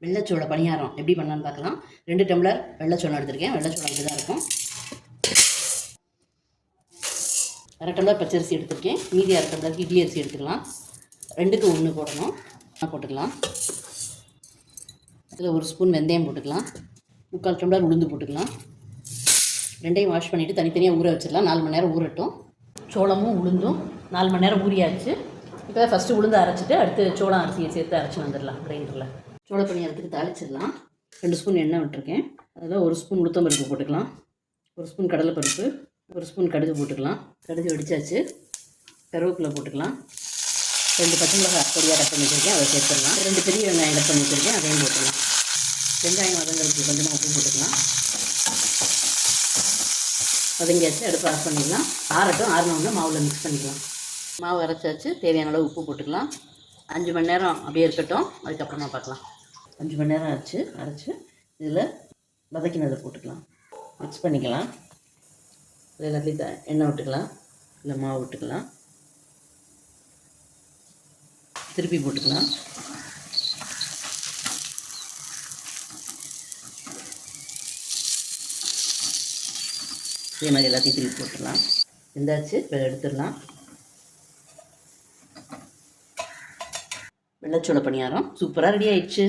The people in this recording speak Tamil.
வெள்ளைச்சோள பணியாரம் எப்படி பண்ணலான்னு பார்க்கலாம். 2 டம்ளர் வெள்ளைச்சோளம் எடுத்திருக்கேன். வெள்ளைச்சோளம் இப்படி தான் இருக்கும். 1/2 டம்ளர் பச்சரிசி எடுத்திருக்கேன். மீதி 1/2 டம்ளருக்கு இட்லி அரிசி எடுத்துக்கலாம். 2க்கு 1 போடணும். போட்டுக்கலாம். இதில் 1 ஸ்பூன் வெந்தயம் போட்டுக்கலாம். 3/4 டம்ளர் உளுந்து போட்டுக்கலாம். ரெண்டையும் வாஷ் பண்ணிவிட்டு தனித்தனியாக ஊற வச்சிடலாம். 4 மணி நேரம் ஊறட்டும். சோளமும் உளுந்தும் 4 மணி நேரம் ஊறியாச்சு. இப்போ ஃபஸ்ட்டு உளுந்து அரைச்சிட்டு அடுத்து சோளம் அரிசியை சேர்த்து அரைச்சி வந்துடலாம் கிரைண்டரில். சோள பணியாரத்துக்கு தாளிச்சிடலாம். 2 ஸ்பூன் எண்ணெய் விட்டுருக்கேன். அதில் 1 ஸ்பூன் உளுத்தம்பருப்பு போட்டுக்கலாம். 1 ஸ்பூன் கடலைப்பருப்பு, 1 ஸ்பூன் கடுகு போட்டுக்கலாம். கடுகு வெடிச்சாச்சு. கருவேப்பிலை போட்டுக்கலாம். 2 பச்சை மிளகாய் பொடியாக கட் பண்ணி வச்சுருக்கேன், அதை சேர்த்துடலாம். 2 பெரிய வெங்காயம் கட் பண்ணி வச்சுருக்கேன், அதையும் போட்டுக்கலாம். வெங்காயம் வதங்கிறதுக்கு கொஞ்சமாக உப்பு போட்டுக்கலாம். வதங்கியாச்சு. அடுப்பு ஆஃப் பண்ணிக்கலாம். ஆறட்டும். ஆறினோடனே மாவில் மிக்ஸ் பண்ணிக்கலாம். மாவு அரைச்சாச்சு. தேவையான அளவு உப்பு போட்டுக்கலாம். 5 மணி நேரம் அப்படியே இருக்கட்டும், அதுக்கப்புறமா பார்க்கலாம். 5 மணி நேரம் ஆச்சு. அரைச்சி இதில் வதக்கினதை போட்டுக்கலாம். மிக்ஸ் பண்ணிக்கலாம். எல்லாத்துலேயும் எண்ணெய் விட்டுக்கலாம், இல்லை மாவு விட்டுக்கலாம். திருப்பி போட்டுக்கலாம். இதே மாதிரி எல்லாத்தையும் திருப்பி போட்டுடலாம். இருந்தாச்சு. இப்போ எடுத்துடலாம். வெள்ளைச்சோள பணியாரம் சூப்பராக ரெடி ஆயிடுச்சு.